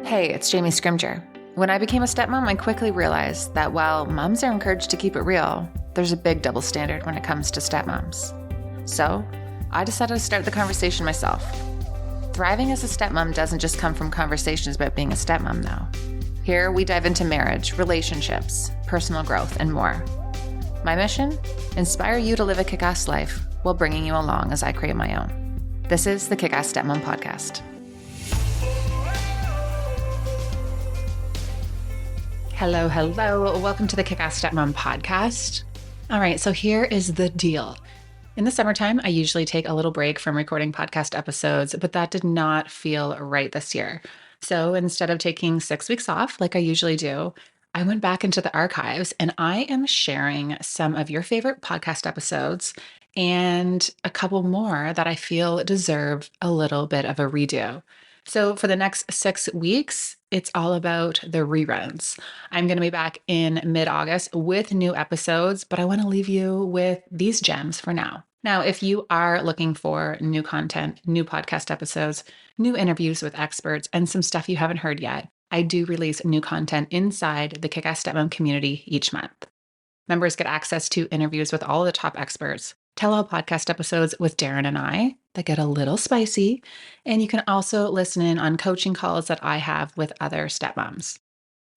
Hey, it's Jamie Scrimger. When I became a stepmom, I quickly realized that while moms are encouraged to keep it real, there's a big double standard when it comes to stepmoms. So, I decided to start the conversation myself. Thriving as a stepmom doesn't just come from conversations about being a stepmom, though. Here, we dive into marriage, relationships, personal growth, and more. My mission? Inspire you to live a kick-ass life while bringing you along as I create my own. This is the KICK-ASS Stepmom Podcast. Hello. Welcome to the KICK-ASS Stepmom Podcast. All right, so here is the deal. In the summertime, I usually take a little break from recording podcast episodes, but that did not feel right this year. So instead of taking 6 weeks off like I usually do, I went back into the archives and I am sharing some of your favorite podcast episodes and a couple more that I feel deserve a little bit of a redo. So for the next 6 weeks, it's all about the reruns. I'm going to be back in mid-August with new episodes, but I want to leave you with these gems for now. Now, if you are looking for new content, new podcast episodes, new interviews with experts, and some stuff you haven't heard yet, I do release new content inside the KICK-ASS Stepmom community each month. Members get access to interviews with all of the top experts, tell-all podcast episodes with Darren and I that get a little spicy, and you can also listen in on coaching calls that I have with other stepmoms.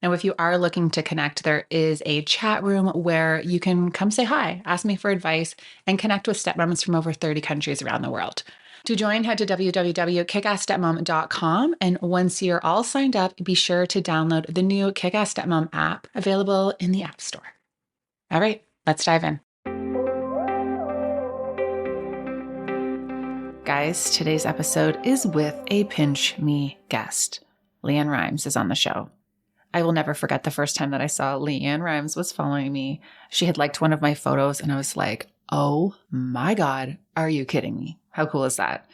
Now, if you are looking to connect, there is a chat room where you can come say hi, ask me for advice, and connect with stepmoms from over 30 countries around the world. To join, head to www.kickassstepmom.com, and once you're all signed up, be sure to download the new KICK-ASS Stepmom app available in the App Store. All right, let's dive in. Guys, today's episode is with a pinch me guest. LeAnn Rimes is on the show. I will never forget the first time that I saw LeAnn Rimes was following me. She had liked one of my photos and I was like, oh my God, are you kidding me? How cool is that?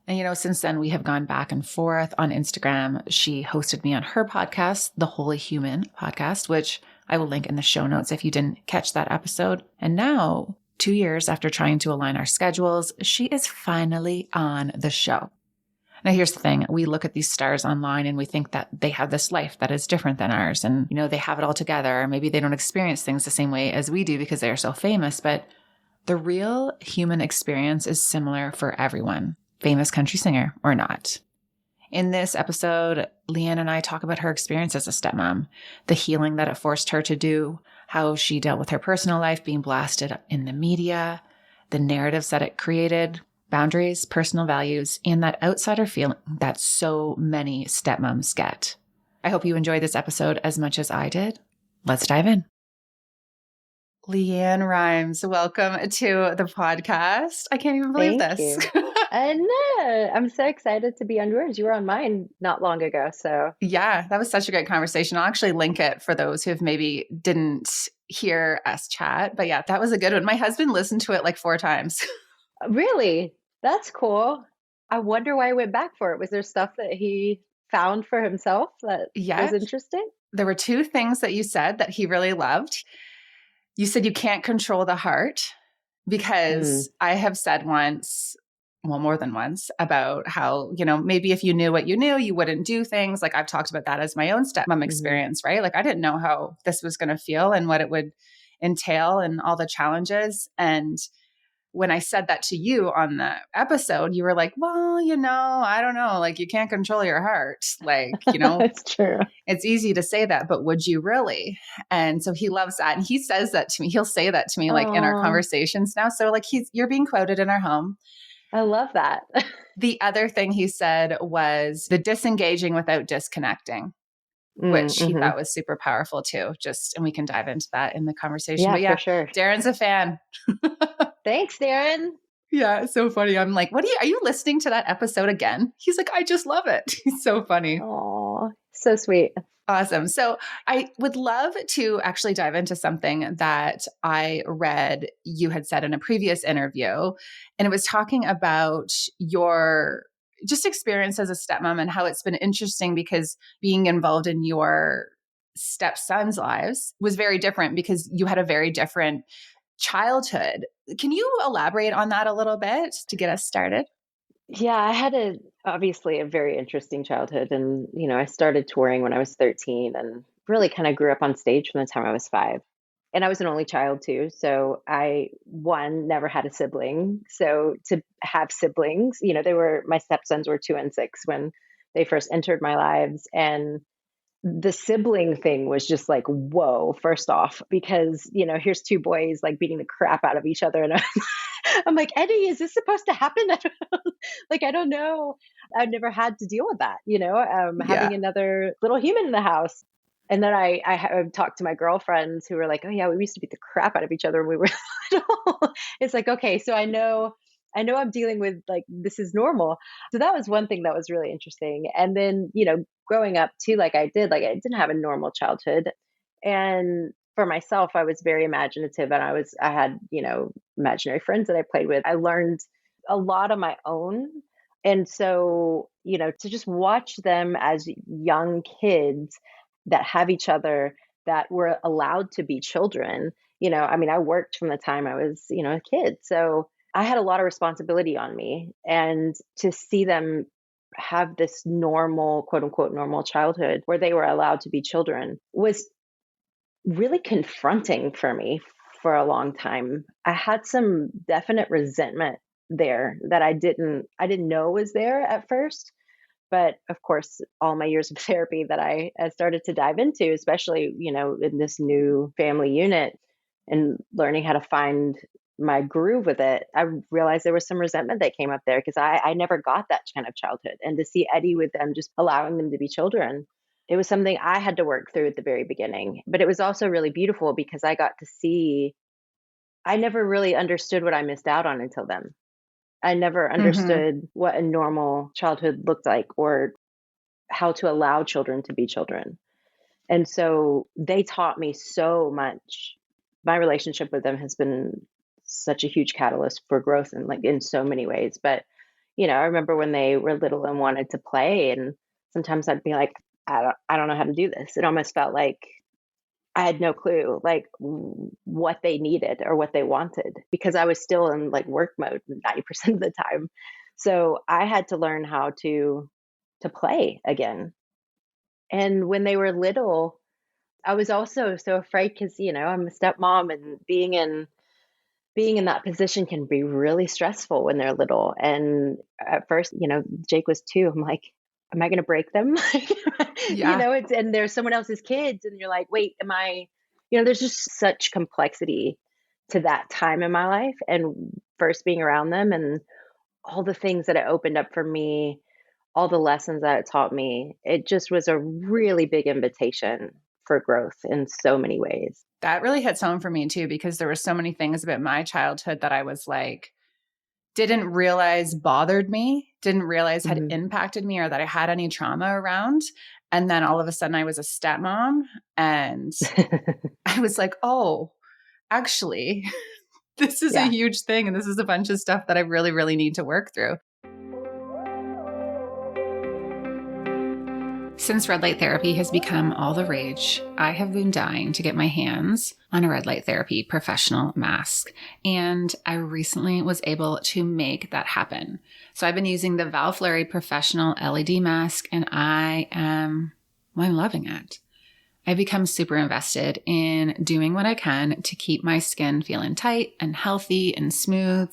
And since then we have gone back and forth on Instagram. She hosted me on her podcast, the Wholly Human podcast, which I will link in the show notes if you didn't catch that episode. And now, 2 years after trying to align our schedules, she is finally on the show. Now, here's the thing. We look at these stars online and we think that they have this life that is different than ours. And, they have it all together. Maybe they don't experience things the same way as we do because they are so famous. But the real human experience is similar for everyone, famous country singer or not. In this episode, LeAnn and I talk about her experience as a stepmom, the healing that it forced her to do, how she dealt with her personal life being blasted in the media, the narratives that it created, boundaries, personal values, and that outsider feeling that so many stepmoms get. I hope you enjoyed this episode as much as I did. Let's dive in. LeAnn Rimes, welcome to the podcast. I can't even believe Thank this. You. I know. I'm so excited to be on yours. You were on mine not long ago. So yeah, that was such a great conversation. I'll actually link it for those who maybe didn't hear us chat. But yeah, that was a good one. My husband listened to it like 4 times. Really? That's cool. I wonder why he went back for it. Was there stuff that he found for himself that was interesting? There were 2 things that you said that he really loved. You said you can't control the heart because I have said once, well, more than once, about how, maybe if you knew what you knew, you wouldn't do things. Like I've talked about that as my own stepmom experience, right? Like I didn't know how this was going to feel and what it would entail and all the challenges. And when I said that to you on the episode, you were like, well, I don't know. Like you can't control your heart. Like, It's true. It's easy to say that, but would you really? And so he loves that. And he says that to me. He'll say that to me like in our conversations now. So like you're being quoted in our home. I love that. The other thing he said was the disengaging without disconnecting, which he thought was super powerful too. And we can dive into that in the conversation. Yeah, but yeah, for sure. Darren's a fan. Thanks, Darren. Yeah, it's so funny. I'm like, are you listening to that episode again? He's like, I just love it. He's so funny. Oh, so sweet. Awesome. So I would love to actually dive into something that I read you had said in a previous interview. And it was talking about your just experience as a stepmom and how it's been interesting because being involved in your stepsons' lives was very different because you had a very different childhood. Can you elaborate on that a little bit to get us started? Yeah, I had a Obviously a very interesting childhood. And, I started touring when I was 13 and really kind of grew up on stage from the time I was 5. And I was an only child too. So one, never had a sibling. So to have siblings, my stepsons were 2 and 6 when they first entered my lives. And the sibling thing was just like, whoa, first off, because, here's 2 boys like beating the crap out of each other. And I'm like, Eddie, is this supposed to happen? I don't know. I've never had to deal with that, having another little human in the house. And then I talked to my girlfriends who were like, oh yeah, we used to beat the crap out of each other when we were little. It's like, okay, so I know I'm dealing with like, this is normal. So that was one thing that was really interesting. And then, growing up too, like I didn't have a normal childhood. And for myself, I was very imaginative and I had, imaginary friends that I played with. I learned a lot on my own. And so, to just watch them as young kids that have each other, that were allowed to be children, I worked from the time I was, a kid. So I had a lot of responsibility on me, and to see them have this normal, quote unquote, normal childhood where they were allowed to be children was really confronting for me for a long time. I had some definite resentment there that I didn't know was there at first. But of course, all my years of therapy that I started to dive into, especially, in this new family unit and learning how to find my groove with it, I realized there was some resentment that came up there because I never got that kind of childhood. And to see Eddie with them, just allowing them to be children, it was something I had to work through at the very beginning. But it was also really beautiful because I got to see, I never really understood what I missed out on until then. I never understood what a normal childhood looked like or how to allow children to be children. And so they taught me so much. My relationship with them has been such a huge catalyst for growth and like in so many ways. But, I remember when they were little and wanted to play, and sometimes I'd be like, I don't know how to do this. It almost felt like I had no clue like what they needed or what they wanted because I was still in like work mode 90% of the time. So I had to learn how to play again. And when they were little, I was also so afraid because, I'm a stepmom, and being in that position can be really stressful when they're little. And at first, Jake was 2. I'm like, am I going to break them? And there's someone else's kids, and you're like, wait, am I, there's just such complexity to that time in my life, and first being around them and all the things that it opened up for me, all the lessons that it taught me. It just was a really big invitation for growth in so many ways. That really hits home for me too, because there were so many things about my childhood that I was like, didn't realize bothered me, didn't realize had impacted me or that I had any trauma around. And then all of a sudden I was a stepmom and I was like, oh, actually, this is a huge thing. And this is a bunch of stuff that I really, really need to work through. Since red light therapy has become all the rage, I have been dying to get my hands on a red light therapy professional mask. And I recently was able to make that happen. So I've been using the Valfleury Professional LED mask, and I'm loving it. I've become super invested in doing what I can to keep my skin feeling tight and healthy and smooth.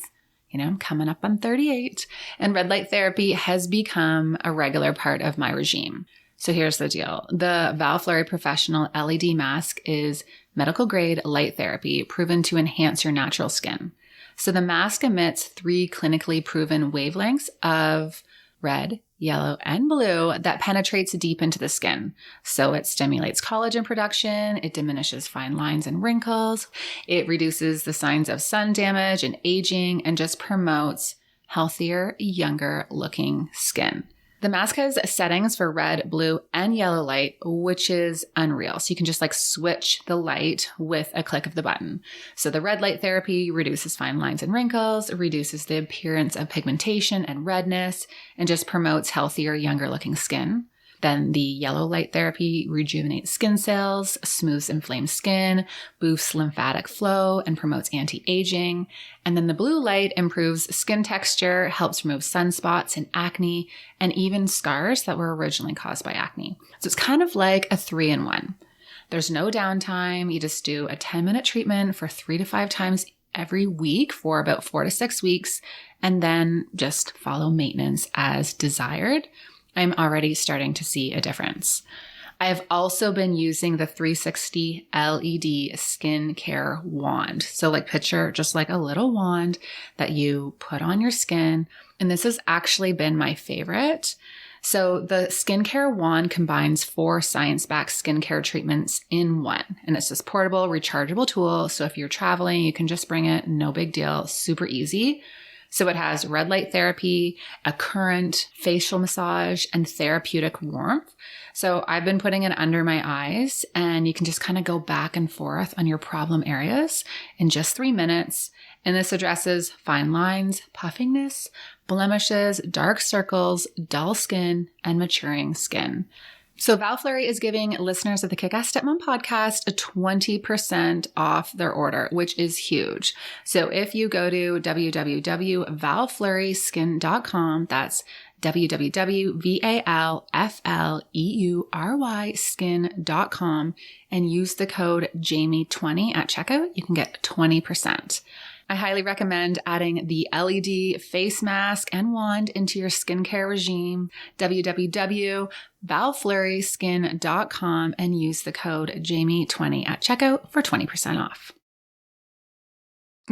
I'm coming up on 38, and red light therapy has become a regular part of my regime. So here's the deal. The Valfleury Professional LED mask is medical grade light therapy proven to enhance your natural skin. So the mask emits 3 clinically proven wavelengths of red, yellow, and blue that penetrates deep into the skin. So it stimulates collagen production, it diminishes fine lines and wrinkles, it reduces the signs of sun damage and aging, and just promotes healthier, younger looking skin. The mask has settings for red, blue, and yellow light, which is unreal. So you can just like switch the light with a click of the button. So the red light therapy reduces fine lines and wrinkles, reduces the appearance of pigmentation and redness, and just promotes healthier, younger looking skin. Then the yellow light therapy rejuvenates skin cells, smooths inflamed skin, boosts lymphatic flow, and promotes anti-aging. And then the blue light improves skin texture, helps remove sunspots and acne, and even scars that were originally caused by acne. So it's kind of like a 3-in-1. There's no downtime. You just do a 10-minute treatment for 3 to 5 times every week for about 4 to 6 weeks, and then just follow maintenance as desired. I'm already starting to see a difference. I have also been using the 360 LED skincare wand. So like picture just like a little wand that you put on your skin. And this has actually been my favorite. So the skincare wand combines 4 science-backed skincare treatments in one. And it's this portable, rechargeable tool. So if you're traveling, you can just bring it. No big deal. Super easy. So it has red light therapy, a current, facial massage, and therapeutic warmth. So I've been putting it under my eyes, and you can just kind of go back and forth on your problem areas in just 3 minutes. And this addresses fine lines, puffiness, blemishes, dark circles, dull skin, and maturing skin. So Val Fleury is giving listeners of the KICK-ASS Stepmom Podcast a 20% off their order, which is huge. So if you go to www.valfleuryskin.com, that's www.valfleuryskin.com, and use the code Jamie20 at checkout, you can get 20%. I highly recommend adding the LED face mask and wand into your skincare regime, www.valfleuryskin.com, and use the code Jamie20 at checkout for 20% off.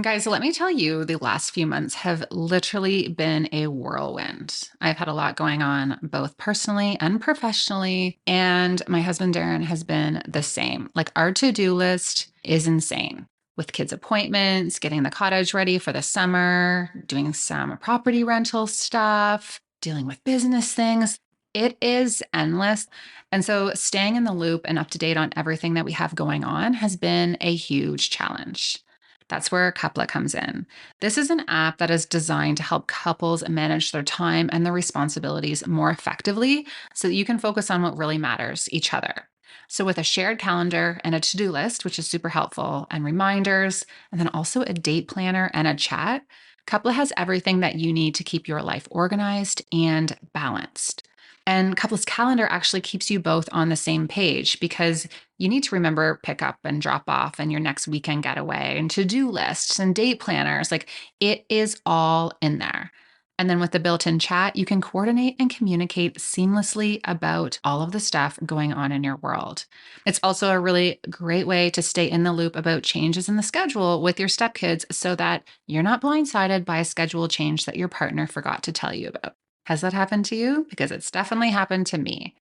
Guys, let me tell you, the last few months have literally been a whirlwind. I've had a lot going on, both personally and professionally, and my husband, Darren, has been the same. Like, our to-do list is insane. With kids' appointments, getting the cottage ready for the summer, doing some property rental stuff, dealing with business things. It is endless. And so staying in the loop and up to date on everything that we have going on has been a huge challenge. That's where Coupla comes in. This is an app that is designed to help couples manage their time and their responsibilities more effectively so that you can focus on what really matters, each other. So with a shared calendar and a to-do list, which is super helpful, and reminders, and then also a date planner and a chat, Coupla has everything that you need to keep your life organized and balanced. And Coupla's calendar actually keeps you both on the same page because you need to remember pick up and drop off and your next weekend getaway and to-do lists and date planners. Like, it is all in there. And then with the built-in chat, you can coordinate and communicate seamlessly about all of the stuff going on in your world. It's also a really great way to stay in the loop about changes in the schedule with your stepkids so that you're not blindsided by a schedule change that your partner forgot to tell you about. Has that happened to you? Because it's definitely happened to me.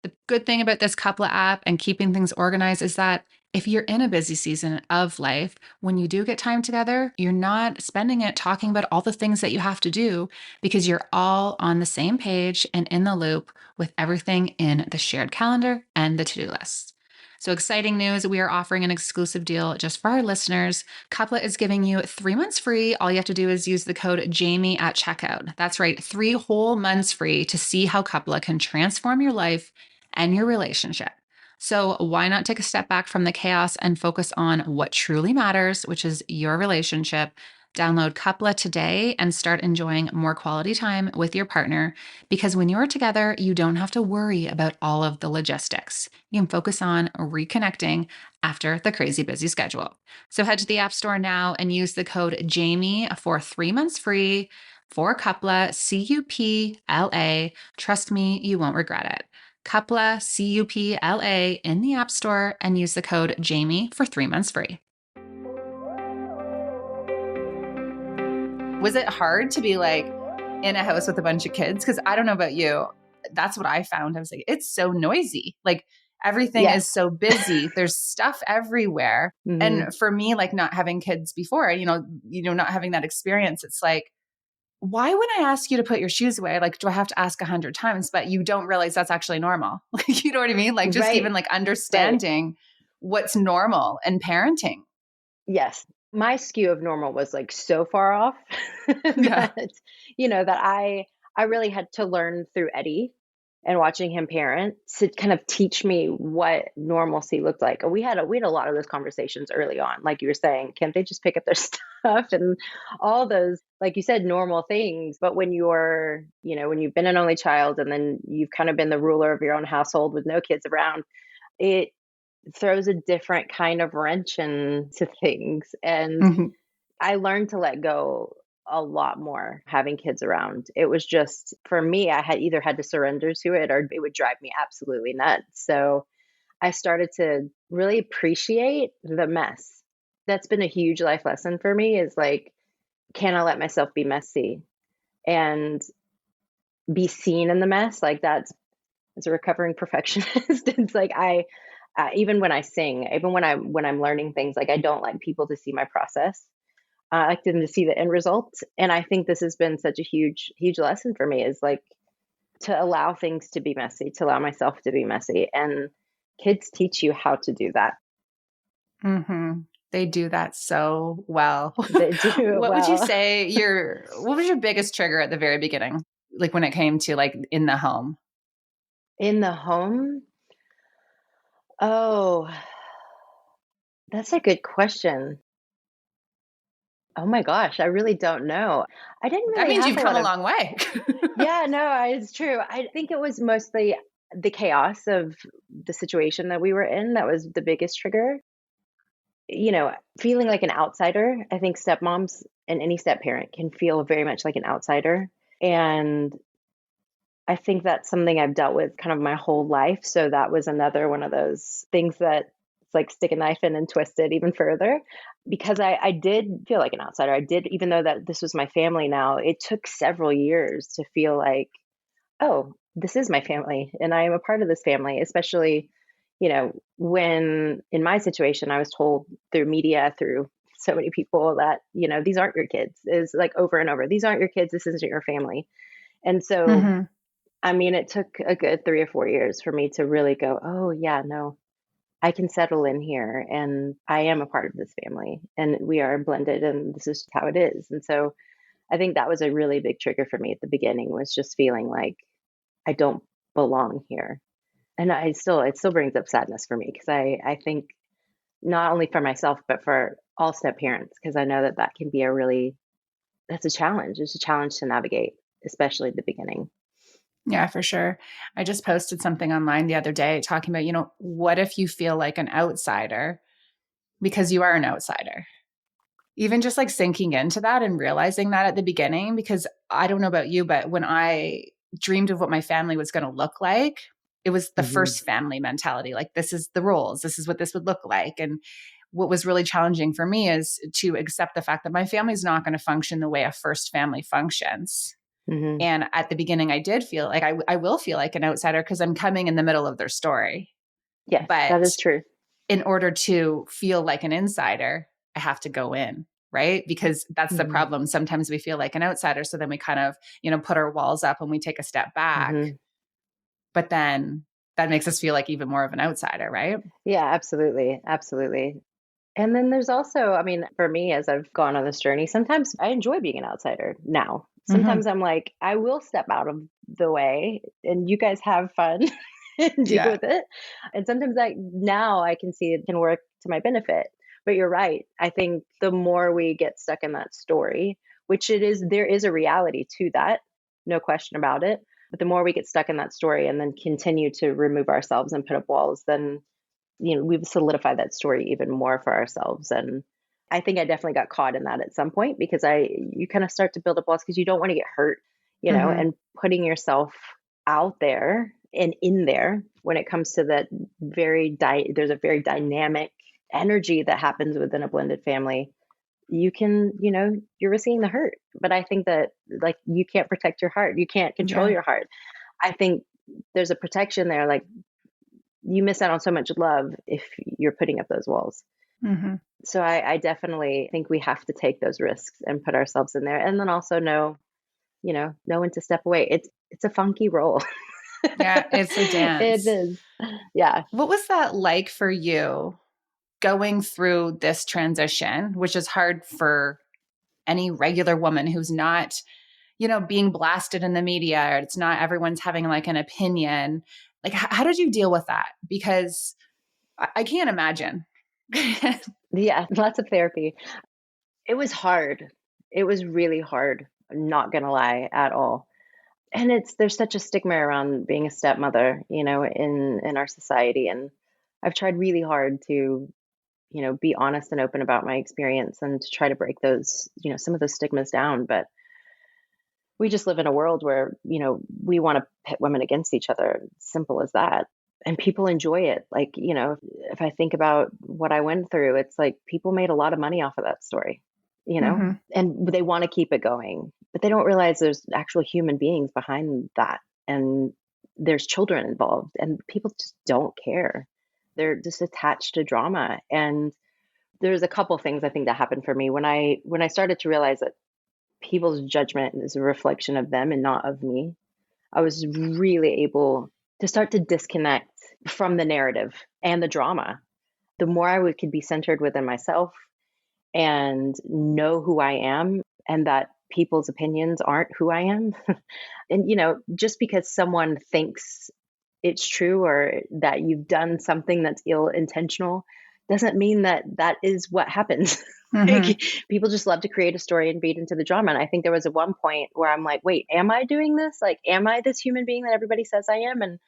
The good thing about this Coupla app and keeping things organized is that if you're in a busy season of life, when you do get time together, you're not spending it talking about all the things that you have to do because you're all on the same page and in the loop with everything in the shared calendar and the to-do list. So exciting news, we are offering an exclusive deal just for our listeners. Coupla is giving you 3 months free. All you have to do is use the code Jamie at checkout. That's right, 3 whole months free to see how Coupla can transform your life and your relationship. So why not take a step back from the chaos and focus on what truly matters, which is your relationship? Download Coupla today and start enjoying more quality time with your partner, because when you're together, you don't have to worry about all of the logistics. You can focus on reconnecting after the crazy busy schedule. So head to the App Store now and use the code Jamie for 3 months free for Coupla, Coupla. Trust me, you won't regret it. Coupla, Coupla in the App Store and use the code Jamie for 3 months free. Was it hard to be like in a house with a bunch of kids? Because I don't know about you. That's what I found. I was like, it's so noisy. Like, everything is so busy. There's stuff everywhere. Mm-hmm. And for me, like, not having kids before, not having that experience, it's like, why would I ask you to put your shoes away? Like, do I have to ask 100 times? But you don't realize that's actually normal. You know what I mean? Like, just even like understanding what's normal in parenting. Yes. My skew of normal was like so far off that, that I really had to learn through Eddie and watching him parent to kind of teach me what normalcy looked like. We had a lot of those conversations early on. Like you were saying, can't they just pick up their stuff and all those, like you said, normal things. But when you're, when you've been an only child and then you've kind of been the ruler of your own household with no kids around, it throws a different kind of wrench into things. And Mhm. I learned to let go a lot more having kids around. It was just, for me, I had either had to surrender to it or it would drive me absolutely nuts. So I started to really appreciate the mess. That's been a huge life lesson for me, is like, can I let myself be messy and be seen in the mess? Like, that's, as a recovering perfectionist, it's like even when I sing, even when I'm learning things, like I don't like people to see my process. I like them to see the end result. And I think this has been such a huge, huge lesson for me, is like to allow things to be messy, to allow myself to be messy. And kids teach you how to do that. Mm-hmm. They do that so well. They do it What would you well. say what was your biggest trigger at the very beginning? Like when it came to like in the home? In the home? Oh, that's a good question. Oh my gosh, I really don't know. I didn't That really means have you've a come lot a of, long way. yeah, no, it's true. I think it was mostly the chaos of the situation that we were in that was the biggest trigger. Feeling like an outsider. I think stepmoms and any step parent can feel very much like an outsider. And I think that's something I've dealt with kind of my whole life. So that was another one of those things that it's like stick a knife in and twist it even further, because I did feel like an outsider. I did, even though that this was my family now, it took several years to feel like, oh, this is my family and I am a part of this family, especially, when in my situation, I was told through media, through so many people that, these aren't your kids, is like over and over. These aren't your kids. This isn't your family. And so, Mm-hmm. I mean, it took a good 3 or 4 years for me to really go, oh, yeah, no, I can settle in here and I am a part of this family and we are blended and this is how it is. And so I think that was a really big trigger for me at the beginning, was just feeling like I don't belong here. And it still brings up sadness for me, because I think not only for myself, but for all step parents, because I know that can be that's a challenge. It's a challenge to navigate, especially at the beginning. Yeah, for sure. I just posted something online the other day talking about, what if you feel like an outsider because you are an outsider? Even just like sinking into that and realizing that at the beginning, because I don't know about you, but when I dreamed of what my family was going to look like, it was the Hmm. first family mentality. Like, this is the rules, this is what this would look like. And what was really challenging for me is to accept the fact that my family is not going to function the way a first family functions. Hmm. And at the beginning, I did feel like I will feel like an outsider because I'm coming in the middle of their story. Yes, that But is true. in order to feel like an insider, I have to go in, right? Because that's the Hmm. problem. Sometimes we feel like an outsider. So then we kind of, put our walls up and we take a step back. Hmm. But then that makes us feel like even more of an outsider, right? Yeah, absolutely. Absolutely. And then there's also, I mean, for me, as I've gone on this journey, sometimes I enjoy being an outsider now. Mm-hmm. Sometimes I'm like, I will step out of the way and you guys have fun and deal Yeah. with it. And sometimes now I can see it can work to my benefit. But you're right. I think the more we get stuck in that story, which there is a reality to that, no question about it. But the more we get stuck in that story and then continue to remove ourselves and put up walls, then we've solidified that story even more for ourselves. And I think I definitely got caught in that at some point, because you kind of start to build up walls because you don't want to get hurt, Mm-hmm. and putting yourself out there and in there when it comes to that there's a very dynamic energy that happens within a blended family. You can, you're risking the hurt. But I think that, like, you can't protect your heart. You can't control Yeah. your heart. I think there's a protection there. Like, you miss out on so much love if you're putting up those walls. Mm-hmm. So I definitely think we have to take those risks and put ourselves in there, and then also know when to step away. It's a funky role. Yeah. It's a It dance. is. Yeah. What was that like for you going through this transition, which is hard for any regular woman who's not being blasted in the media, or it's not everyone's having like an opinion. Like, how did you deal with that? Because I can't imagine. Yeah, lots of therapy. It was hard. It was really hard. I'm not gonna lie at all. And there's such a stigma around being a stepmother, in our society. And I've tried really hard to, be honest and open about my experience and to try to break those, some of those stigmas down. But we just live in a world where, we want to pit women against each other. Simple as that. And people enjoy it. Like, if I think about what I went through, it's like people made a lot of money off of that story, Mm-hmm. and they want to keep it going, but they don't realize there's actual human beings behind that. And there's children involved, and people just don't care. They're just attached to drama. And there's a couple things I think that happened for me when I started to realize that people's judgment is a reflection of them and not of me. I was really able to start to disconnect from the narrative and the drama. The more could be centered within myself and know who I am, and that people's opinions aren't who I am. And, just because someone thinks it's true or that you've done something that's ill intentional doesn't mean that that is what happens. Mm-hmm. Like, people just love to create a story and feed into the drama. And I think there was at one point where I'm like, wait, am I doing this? Like, am I this human being that everybody says I am? And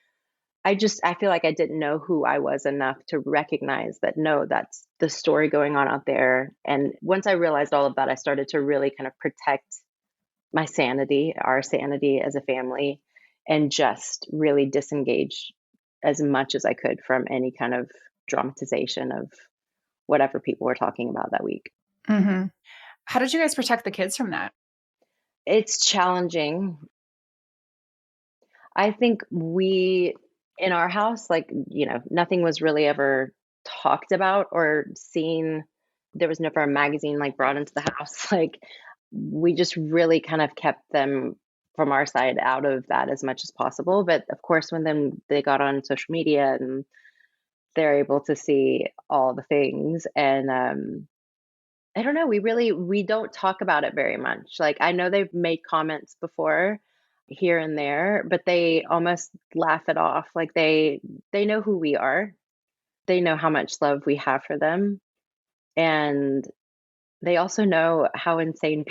I feel like I didn't know who I was enough to recognize that, no, that's the story going on out there. And once I realized all of that, I started to really kind of protect my sanity, our sanity as a family, and just really disengage as much as I could from any kind of dramatization of whatever people were talking about that week. Mm-hmm. How did you guys protect the kids from that? It's challenging. I think in our house, like, nothing was really ever talked about or seen. There was never a magazine like brought into the house. Like, we just really kind of kept them from our side out of that as much as possible. But of course, when then they got on social media and they're able to see all the things, and I don't know, we don't talk about it very much. Like, I know they've made comments before here and there, but they almost laugh it off. Like, they know who we are. They know how much love we have for them. And they also know how insane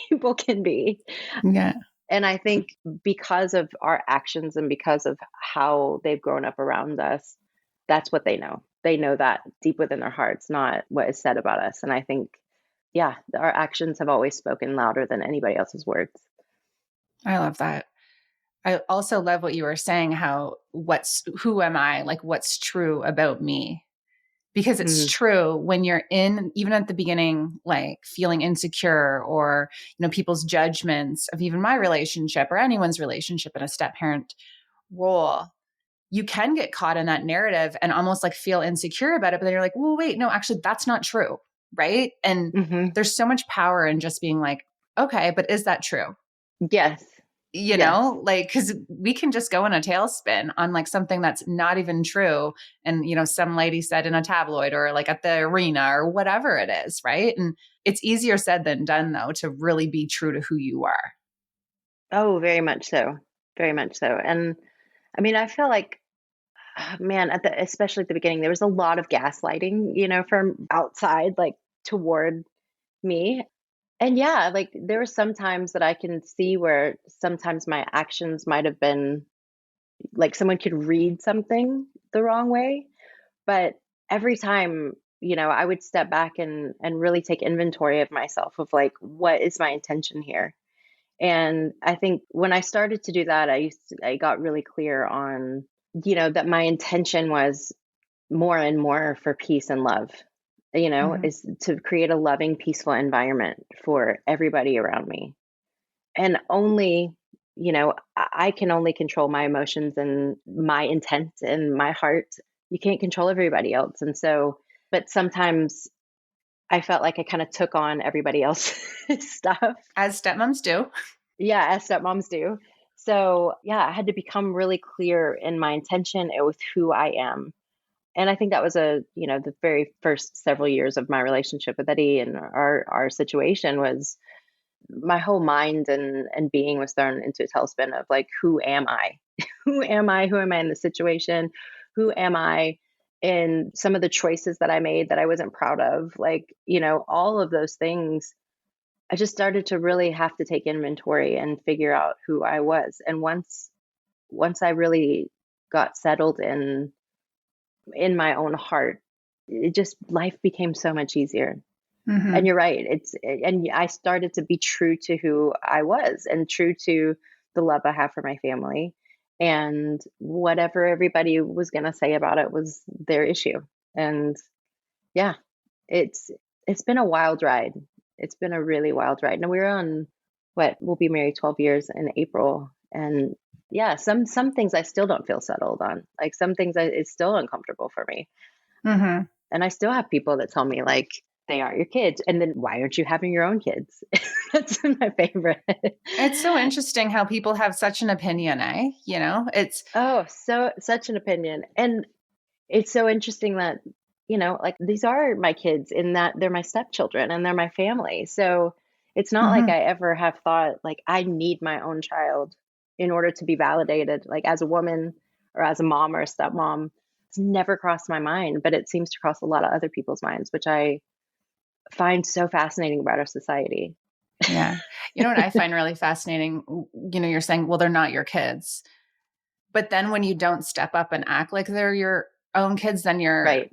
people can be. Yeah. And I think because of our actions and because of how they've grown up around us, that's what they know. They know that deep within their hearts, not what is said about us. And I think, yeah, our actions have always spoken louder than anybody else's words. I love that. I also love what you were saying, who am I? Like, what's true about me? Because it's true when you're even at the beginning, like feeling insecure or, people's judgments of even my relationship or anyone's relationship in a step parent role, you can get caught in that narrative and almost like feel insecure about it. But then you're like, well, wait, no, actually that's not true. Right. And there's so much power in just being like, okay, but is that true? Yes. Like, because we can just go in a tailspin on like something that's not even true. And, some lady said in a tabloid or like at the arena or whatever it is. Right. And it's easier said than done, though, to really be true to who you are. Oh, very much so. Very much so. And I mean, I feel like, man, especially at the beginning, there was a lot of gaslighting, from outside, like toward me. And yeah, like there were some times that I can see where sometimes my actions might have been like someone could read something the wrong way. But every time, I would step back and really take inventory of myself of like, what is my intention here? And I think when I started to do that, I got really clear on, that my intention was more and more for peace and love, is to create a loving, peaceful environment for everybody around me. And only, I can only control my emotions and my intent and my heart. You can't control everybody else. And so, but sometimes I felt like I kind of took on everybody else's stuff. As stepmoms do. Yeah, as stepmoms do. So yeah, I had to become really clear in my intention and with who I am. And I think that was the very first several years of my relationship with Eddie, and our situation was my whole mind and being was thrown into a tailspin of like, who am I? Who am I? Who am I in the situation? Who am I in some of the choices that I made that I wasn't proud of? Like, all of those things. I just started to really have to take inventory and figure out who I was. And once I really got settled in my own heart, life became so much easier. Mm-hmm. And you're right. And I started to be true to who I was and true to the love I have for my family. And whatever everybody was going to say about it was their issue. And yeah, it's been a wild ride. It's been a really wild ride. And we're on we'll be married 12 years in April. And yeah, some things I still don't feel settled on. Like some things it's still uncomfortable for me. Mm-hmm. And I still have people that tell me like, they aren't your kids. And then why aren't you having your own kids? That's my favorite. It's so interesting how people have such an opinion, eh? It's such an opinion. And it's so interesting that, like these are my kids in that they're my stepchildren and they're my family. So it's not like I ever have thought like I need my own child in order to be validated, like as a woman or as a mom or a stepmom. It's never crossed my mind, but it seems to cross a lot of other people's minds, which I find so fascinating about our society. Yeah. You know what I find really fascinating? You're saying, well, they're not your kids. But then when you don't step up and act like they're your own kids, then you're, right.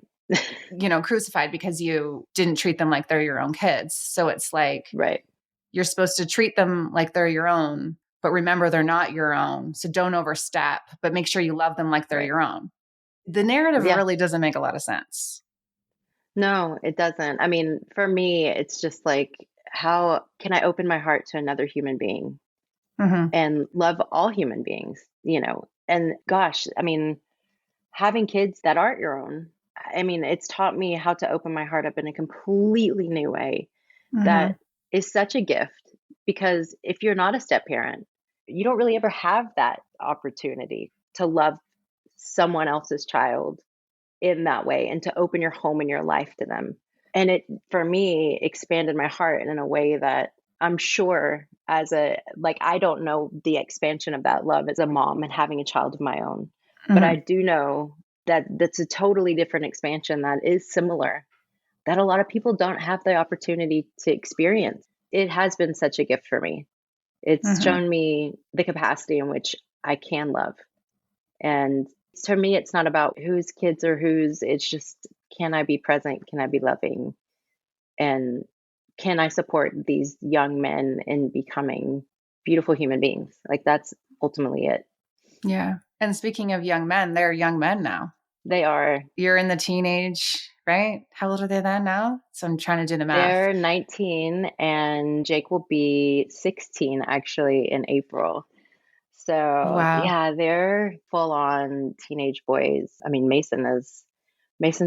Crucified because you didn't treat them like they're your own kids. So it's like, right. You're supposed to treat them like they're your own, but remember they're not your own. So don't overstep, but make sure you love them like they're your own. The narrative really doesn't make a lot of sense. No, it doesn't. I mean, for me, it's just like, how can I open my heart to another human being and love all human beings, And gosh, I mean, having kids that aren't your own, I mean, it's taught me how to open my heart up in a completely new way that is such a gift, because if you're not a step parent, you don't really ever have that opportunity to love someone else's child in that way and to open your home and your life to them. And it, for me, expanded my heart in a way that I'm sure I don't know the expansion of that love as a mom and having a child of my own, but I do know that that's a totally different expansion that is similar, that a lot of people don't have the opportunity to experience. It has been such a gift for me. It's shown me the capacity in which I can love. And to me, it's not about whose kids or whose, it's just, can I be present? Can I be loving? And can I support these young men in becoming beautiful human beings? Like that's ultimately it. Yeah. And speaking of young men, they're young men now. They are. You're in the teenage, right? How old are they then now? So I'm trying to do the math. They're 19 and Jake will be 16 actually in April. So yeah, they're full on teenage boys. I mean, Mason's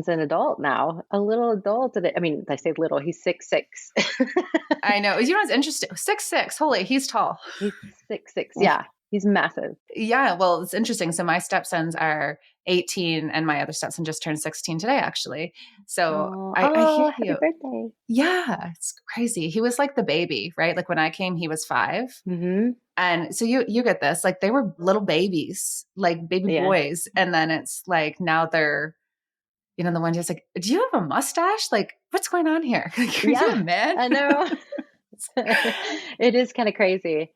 an adult now, a little adult. I mean, I say little, he's 6'6". I know. You know what's interesting? 6'6". Holy, he's tall. He's 6'6". Yeah, he's massive. Yeah, well, it's interesting. So my stepsons are 18 and my other stepson just turned 16 today, actually. So I hear happy you. birthday. Yeah, it's crazy. He was like the baby, right? Like when I came, he was 5. And so you get this, like they were little babies, like baby boys. And then it's like, now they're, the one just like, do you have a mustache? Like, what's going on here? Like, are you a man? I know. It is kind of crazy.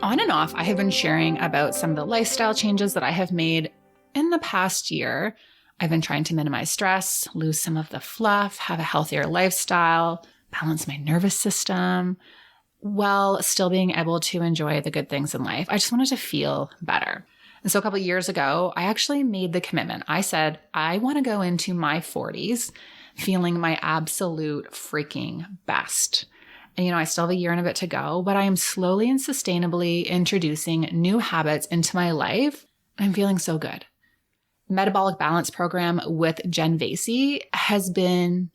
On and off, I have been sharing about some of the lifestyle changes that I have made in the past year. I've been trying to minimize stress, lose some of the fluff, have a healthier lifestyle, balance my nervous system, while still being able to enjoy the good things in life. I just wanted to feel better. And so a couple of years ago, I actually made the commitment. I said, I want to go into my 40s feeling my absolute freaking best. And, I still have a year and a bit to go, but I am slowly and sustainably introducing new habits into my life. I'm feeling so good. Metabolic Balance program with Jen Vasey has been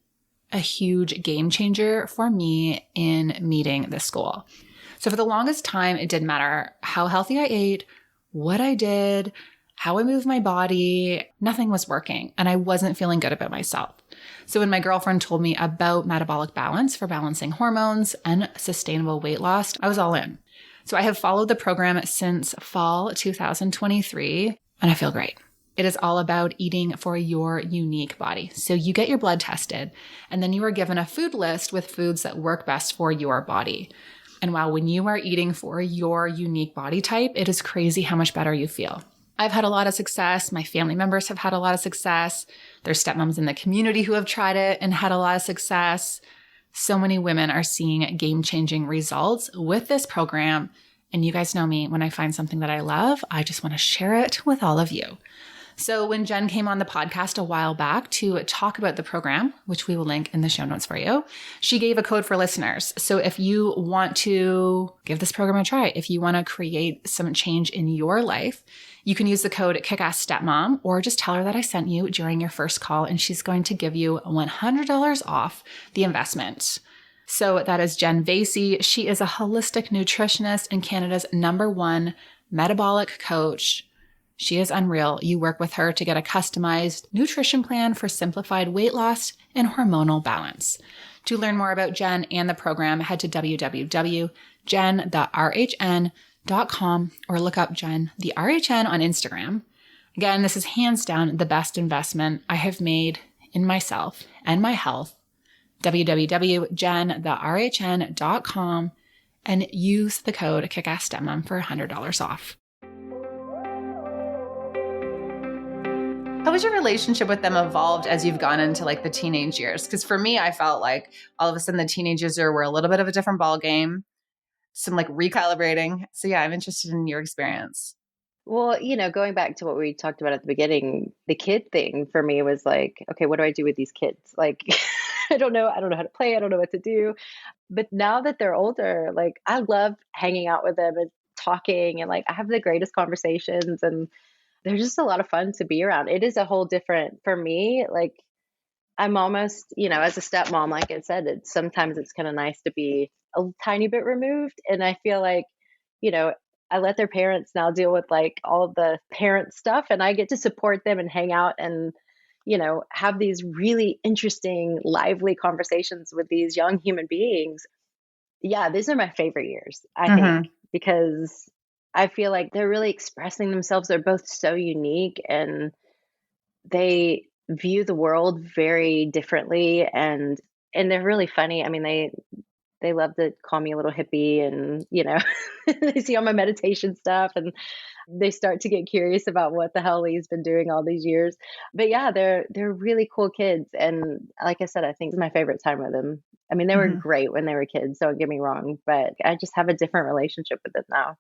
a huge game changer for me in meeting this goal. So for the longest time, it didn't matter how healthy I ate, what I did, how I moved my body, nothing was working. And I wasn't feeling good about myself. So when my girlfriend told me about metabolic balance for balancing hormones and sustainable weight loss, I was all in. So I have followed the program since fall 2023, and I feel great. It is all about eating for your unique body. So you get your blood tested, and then you are given a food list with foods that work best for your body. And wow, when you are eating for your unique body type, it is crazy how much better you feel. I've had a lot of success. My family members have had a lot of success. There's stepmoms in the community who have tried it and had a lot of success. So many women are seeing game-changing results with this program. And you guys know me, when I find something that I love, I just want to share it with all of you. So when Jen came on the podcast a while back to talk about the program, which we will link in the show notes for you, she gave a code for listeners. So if you want to give this program a try, if you want to create some change in your life, you can use the code KICK-ASS Stepmom, or just tell her that I sent you during your first call, and she's going to give you $100 off the investment. So that is Jen Vasey. She is a holistic nutritionist and Canada's #1 metabolic coach. She is unreal. You work with her to get a customized nutrition plan for simplified weight loss and hormonal balance. To learn more about Jen and the program, head to www.jen.rhn.com or look up Jen the RHN on Instagram. Again, this is hands down the best investment I have made in myself and my health. www.jen.rhn.com and use the code KICK-ASS Stepmom for $100 off. How has your relationship with them evolved as you've gone into like the teenage years? Because for me, I felt like all of a sudden the teenagers were a little bit of a different ball game, some like recalibrating. So yeah, I'm interested in your experience. Well, going back to what we talked about at the beginning, the kid thing for me was like, okay, what do I do with these kids? Like, I don't know how to play. I don't know what to do. But now that they're older, like I love hanging out with them and talking, and like I have the greatest conversations, and they're just a lot of fun to be around. It is a whole different, for me, like I'm almost, as a stepmom, like I said, sometimes it's kind of nice to be a tiny bit removed. And I feel like, I let their parents now deal with like all of the parent stuff, and I get to support them and hang out and, have these really interesting, lively conversations with these young human beings. Yeah, these are my favorite years, I think, because I feel like they're really expressing themselves. They're both so unique, and they view the world very differently, and they're really funny. I mean, they love to call me a little hippie, and they see all my meditation stuff, and they start to get curious about what the hell he's been doing all these years. But yeah, they're really cool kids, and like I said, I think it's my favorite time with them. I mean, they were great when they were kids, don't get me wrong, but I just have a different relationship with them now.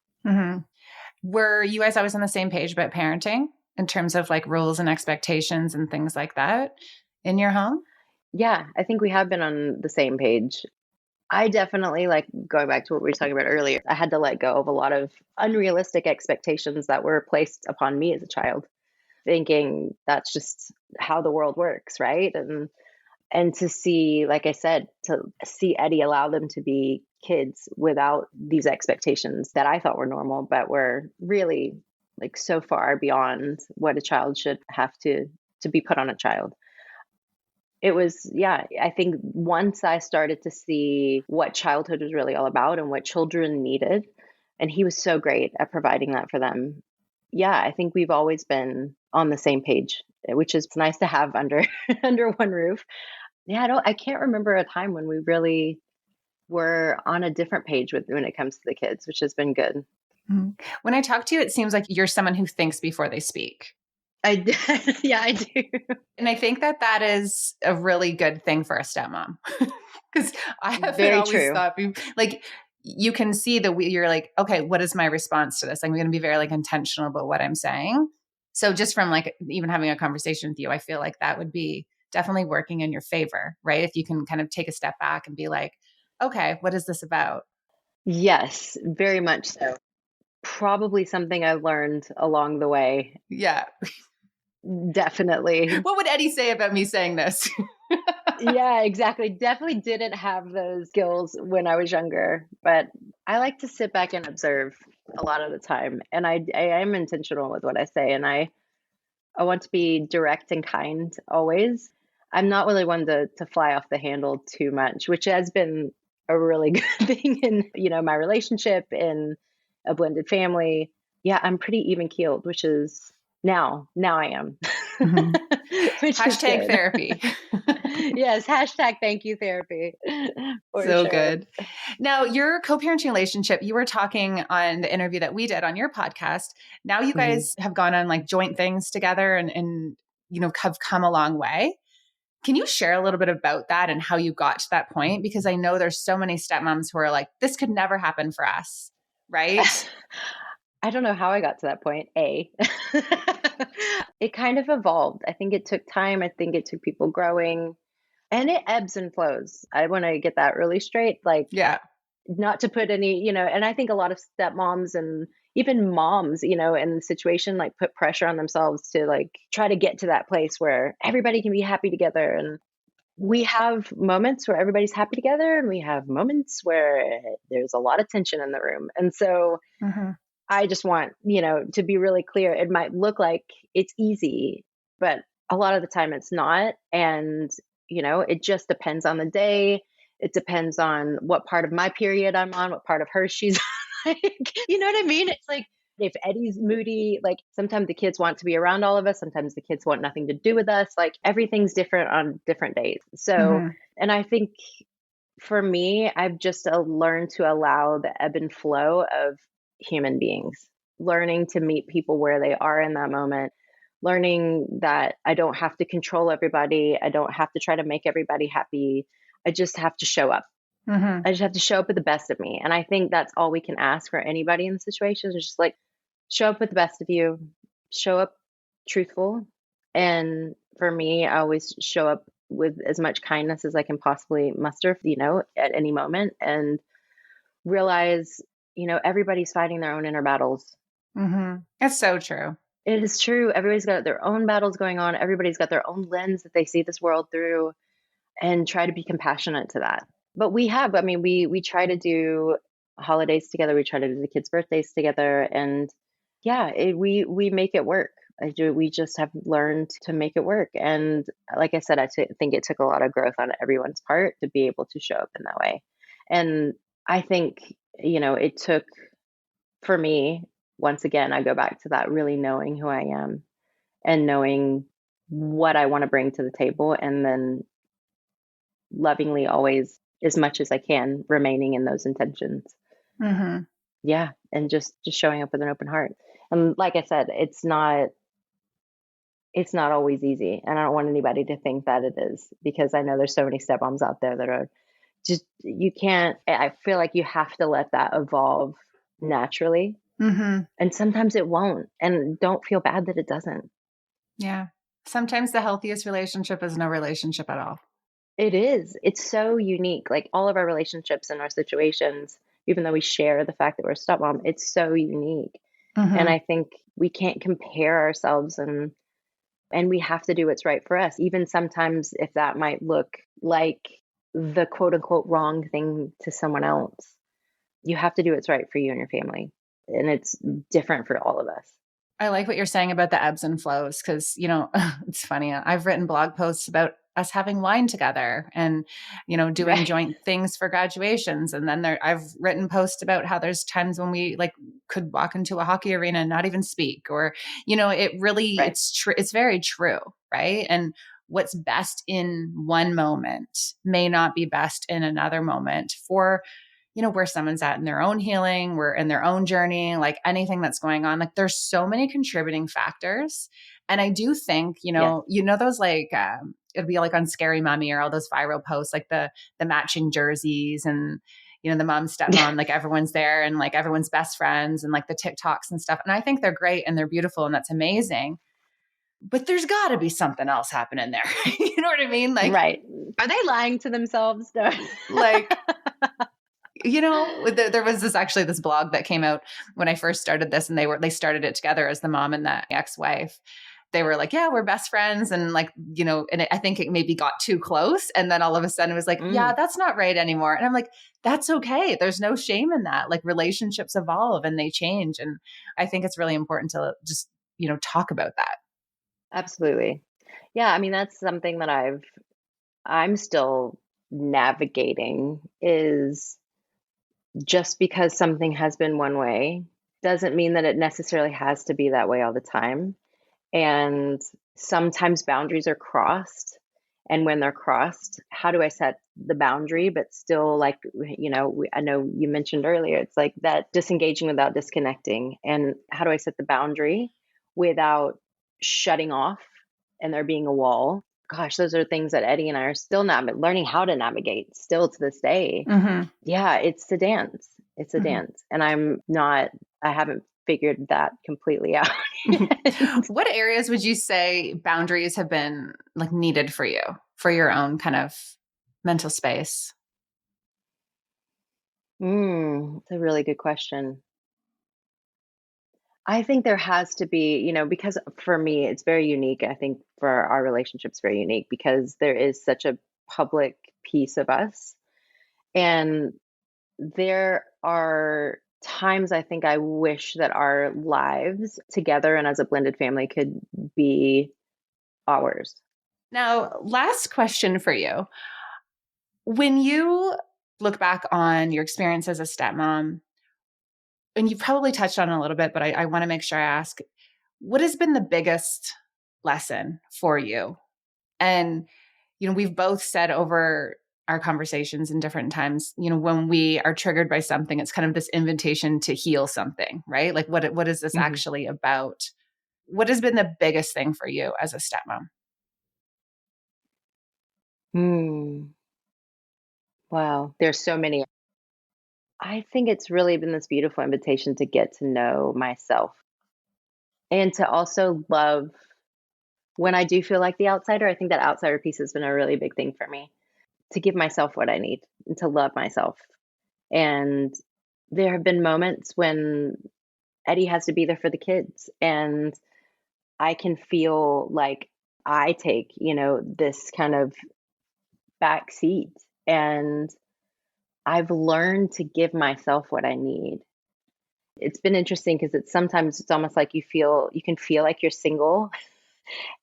Were you guys always on the same page about parenting in terms of like rules and expectations and things like that in your home? Yeah, I think we have been on the same page. I definitely, like going back to what we were talking about earlier, I had to let go of a lot of unrealistic expectations that were placed upon me as a child, thinking that's just how the world works, right? And to see, like I said, to see Eddie allow them to be kids without these expectations that I thought were normal, but were really like so far beyond what a child should have to be put on a child. It was, yeah, I think once I started to see what childhood was really all about and what children needed, and he was so great at providing that for them. Yeah, I think we've always been on the same page, which is nice to have under under one roof. Yeah, I can't remember a time when we really were on a different page when it comes to the kids, which has been good. When I talk to you, it seems like you're someone who thinks before they speak. Yeah, I do. And I think that is a really good thing for a stepmom, because I have Very always true. thought, like, you can see that you're like, okay, what is my response to this? I'm going to be very like intentional about what I'm saying. So just from like even having a conversation with you, I feel like that would be definitely working in your favor, right? If you can kind of take a step back and be like, okay, what is this about? Yes, very much so. Probably something I learned along the way. Yeah. Definitely. What would Eddie say about me saying this? Yeah, exactly. Definitely didn't have those skills when I was younger, but I like to sit back and observe a lot of the time. And I am intentional with what I say, and I want to be direct and kind always. I'm not really one to fly off the handle too much, which has been a really good thing in, my relationship, in a blended family. Yeah, I'm pretty even keeled, which is now I am, Mhm. which is Hashtag good. therapy. Yes, hashtag thank you therapy for So sure. good. Now, your co-parenting relationship, you were talking on the interview that we did on your podcast. Now you Mhm. guys have gone on like joint things together and have come a long way. Can you share a little bit about that and how you got to that point? Because I know there's so many stepmoms who are like, this could never happen for us, right? I don't know how I got to that point. It kind of evolved. I think it took time. I think it took people growing, and it ebbs and flows. I want to get that really straight. Like, Yeah. not to put any, and I think a lot of stepmoms and even moms, in the situation, like put pressure on themselves to like try to get to that place where everybody can be happy together. And we have moments where everybody's happy together, and we have moments where there's a lot of tension in the room. And so Mm-hmm. I just want, to be really clear. It might look like it's easy, but a lot of the time it's not. And, it just depends on the day. It depends on what part of my period I'm on, what part of hers she's on. Like, you know what I mean? It's like if Eddie's moody, like sometimes the kids want to be around all of us. Sometimes the kids want nothing to do with us. Like everything's different on different days. So, Mm-hmm. and I think for me, I've just learned to allow the ebb and flow of human beings, learning to meet people where they are in that moment, learning that I don't have to control everybody. I don't have to try to make everybody happy. I just have to show up. Mm-hmm. I just have to show up with the best of me. And I think that's all we can ask for anybody in the situation is just like show up with the best of you, show up truthful. And for me, I always show up with as much kindness as I can possibly muster, at any moment, and realize, everybody's fighting their own inner battles. Mm-hmm. That's so true. It is true. Everybody's got their own battles going on. Everybody's got their own lens that they see this world through, and try to be compassionate to that. But we try to do holidays together. We try to do the kids' birthdays together, and yeah, we make it work. I do. We just have learned to make it work. And like I said, think it took a lot of growth on everyone's part to be able to show up in that way. And I think, it took, for me, once again, I go back to that, really knowing who I am and knowing what I want to bring to the table, and then lovingly always, as much as I can, remaining in those intentions. Mm-hmm. Yeah, and just showing up with an open heart. And like I said, it's not always easy, and I don't want anybody to think that it is, because I know there's so many stepmoms out there that are just, you can't, I feel like you have to let that evolve naturally, Mm-hmm. and sometimes it won't, and don't feel bad that it doesn't. Yeah. Sometimes the healthiest relationship is no relationship at all. It's so unique, like all of our relationships and our situations, even though we share the fact that we're a stepmom, it's so unique. And Mm-hmm. I think we can't compare ourselves, and we have to do what's right for us, even sometimes if that might look like the quote unquote wrong thing to someone else. You have to do what's right for you and your family. And it's different for all of us. I like what you're saying about the ebbs and flows because, it's funny. I've written blog posts about us having wine together and, doing Right. joint things for graduations. And then I've written posts about how there's times when we like could walk into a hockey arena and not even speak, or, it really, Right. it's true. It's very true. Right. And what's best in one moment may not be best in another moment for where someone's at in their own healing, we're in their own journey, like anything that's going on. Like there's so many contributing factors. And I do think, Yes. those like, it'd be like on Scary Mommy or all those viral posts, like the matching jerseys and, the mom, stepmom, like everyone's there and like everyone's best friends and like the TikToks and stuff. And I think they're great and they're beautiful and that's amazing. But there's got to be something else happening there. You know what I mean? Like, Right. Are they lying to themselves? No. like, there was this blog that came out when I first started this, and they started it together as the mom and the ex-wife. They were like, yeah, we're best friends. And like, and I think it maybe got too close. And then all of a sudden it was like, yeah, that's not right anymore. And I'm like, that's okay. There's no shame in that. Like relationships evolve and they change. And I think it's really important to just, talk about that. Absolutely. Yeah, I mean, that's something that I'm still navigating is just because something has been one way doesn't mean that it necessarily has to be that way all the time. And sometimes boundaries are crossed. And when they're crossed, how do I set the boundary, but still, like, I know you mentioned earlier, it's like that disengaging without disconnecting. And how do I set the boundary without shutting off and there being a wall? Gosh, those are things that Eddie and I are still learning how to navigate still to this day. Mm-hmm. Yeah, it's a dance. It's a Mm-hmm. dance. And I haven't figured that completely out yet. What areas would you say boundaries have been like needed for you for your own kind of mental space? It's a really good question. I think there has to be, because for me, it's very unique. I think for our relationship's very unique because there is such a public piece of us. And there are times I think I wish that our lives together and as a blended family could be ours. Now, last question for you. When you look back on your experience as a stepmom, and you've probably touched on it a little bit, but I want to make sure I ask, what has been the biggest lesson for you? And, we've both said over our conversations in different times, when we are triggered by something, it's kind of this invitation to heal something, right? Like what is this Mhm. actually about? What has been the biggest thing for you as a stepmom? Hmm. Wow. There's so many. I think it's really been this beautiful invitation to get to know myself and to also love when I do feel like the outsider. I think that outsider piece has been a really big thing for me to give myself what I need and to love myself. And there have been moments when Eddie has to be there for the kids, and I can feel like I take, this kind of back seat. And I've learned to give myself what I need. It's been interesting because it's almost like you can feel like you're single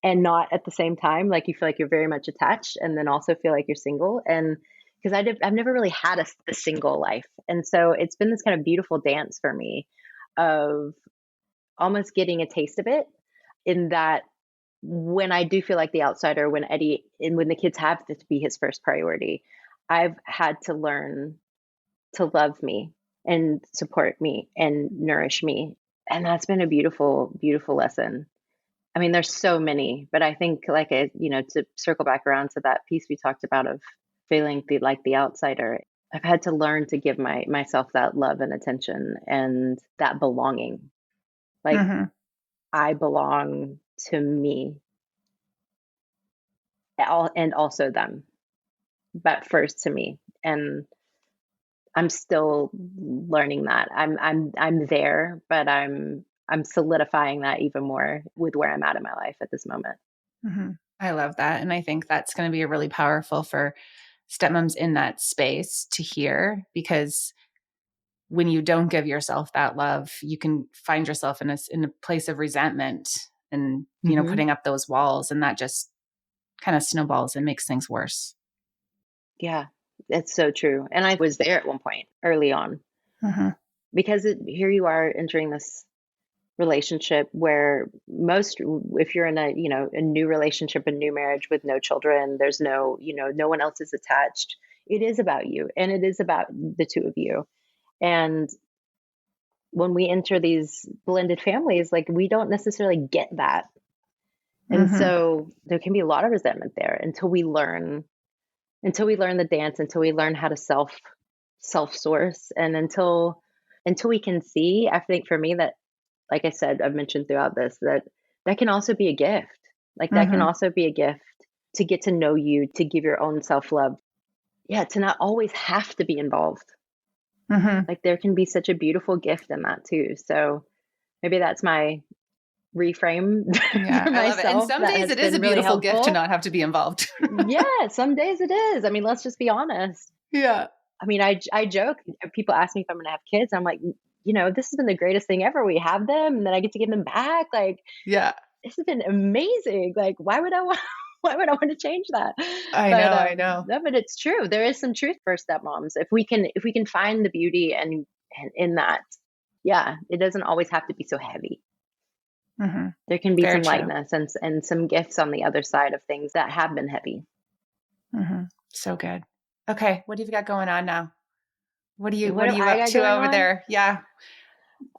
and not at the same time. Like you feel like you're very much attached and then also feel like you're single. And because I've never really had a single life. And so it's been this kind of beautiful dance for me of almost getting a taste of it in that when I do feel like the outsider, when Eddie and when the kids have to be his first priority, I've had to learn to love me and support me and nourish me. And that's been a beautiful, beautiful lesson. I mean, there's so many, but I think to circle back around to that piece we talked about of feeling like the outsider, I've had to learn to give myself that love and attention and that belonging. Like Mm-hmm. I belong to me and also them, but first to me. And I'm still learning that. I'm there, but I'm solidifying that even more with where I'm at in my life at this moment. Mm-hmm. I love that. And I think that's going to be really powerful for stepmoms in that space to hear, because when you don't give yourself that love, you can find yourself in a place of resentment and, Hmm. putting up those walls, and that just kind of snowballs and makes things worse. Yeah, it's so true. And I was there at one point early on Mm-hmm. because here you are entering this relationship where if you're in a new relationship, a new marriage with no children, there's no one else is attached. It is about you and it is about the two of you. And when we enter these blended families, like we don't necessarily get that. And Mm-hmm. so there can be a lot of resentment there until we learn the dance, until we learn how to self source, and until we can see. I think for me that, like I said, I've mentioned throughout this that can also be a gift. Like that can Mm-hmm. also be a gift to get to know you, to give your own self love. Yeah, to not always have to be involved. Mm-hmm. Like there can be such a beautiful gift in that too. So maybe that's my reframe Yeah, for I love it. And myself some that days has it is been a really beautiful gift to helpful. not have to be involved. Yeah, some days it is. I mean, let's just be honest. Yeah. I mean, I joke. People ask me if I'm going to have kids. I'm like, this has been the greatest thing ever. We have them, and then I get to give them back. Like, Yeah. this has been amazing. Like, why would I want why would I want to change that? I know. No, but it's true. There is some truth for stepmoms. If we can find the beauty and in that, yeah, it doesn't always have to be so heavy. Mm-hmm. There can be Very some true. lightness and some gifts on the other side of things that have been heavy. Mm-hmm. So good. Okay. What have you got going on now? What are you up to over there? Yeah.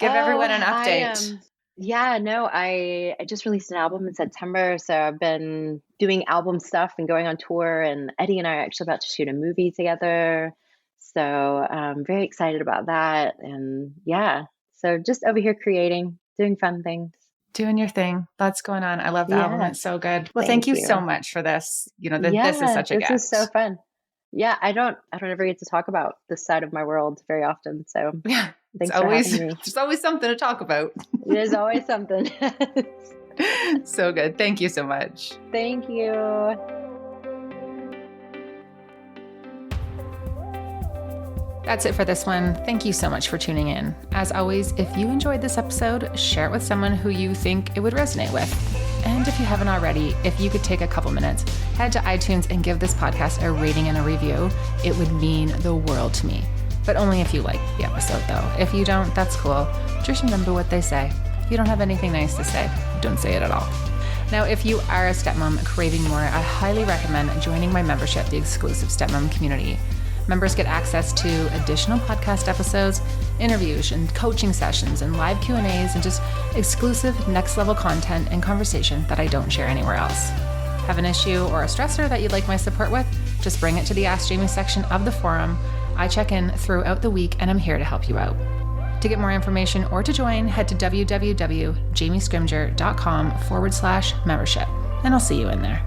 Give everyone an update. I just released an album in September. So I've been doing album stuff and going on tour, and Eddie and I are actually about to shoot a movie together. So I'm very excited about that. And yeah, so just over here creating, doing fun things. Doing your thing. Lots going on. I love the album. It's so good. Well, thank you so much for this. This is such a gift. This is so fun. Yeah, I don't ever get to talk about this side of my world very often. So yeah, thanks for having me. There's always something to talk about. There's always something. So good. Thank you so much. Thank you. That's it for this one. Thank you so much for tuning in. As always, if you enjoyed this episode, share it with someone who you think it would resonate with. And if you haven't already, if you could take a couple minutes, head to iTunes and give this podcast a rating and a review. It would mean the world to me. But only if you like the episode, though. If you don't, that's cool. Just remember what they say. If you don't have anything nice to say, don't say it at all. Now, if you are a stepmom craving more, I highly recommend joining my membership, the exclusive Stepmom community. Members get access to additional podcast episodes, interviews and coaching sessions and live Q&As and just exclusive next level content and conversation that I don't share anywhere else. Have an issue or a stressor that you'd like my support with? Just bring it to the Ask Jamie section of the forum. I check in throughout the week and I'm here to help you out. To get more information or to join, head to www.jamiescrimger.com/membership and I'll see you in there.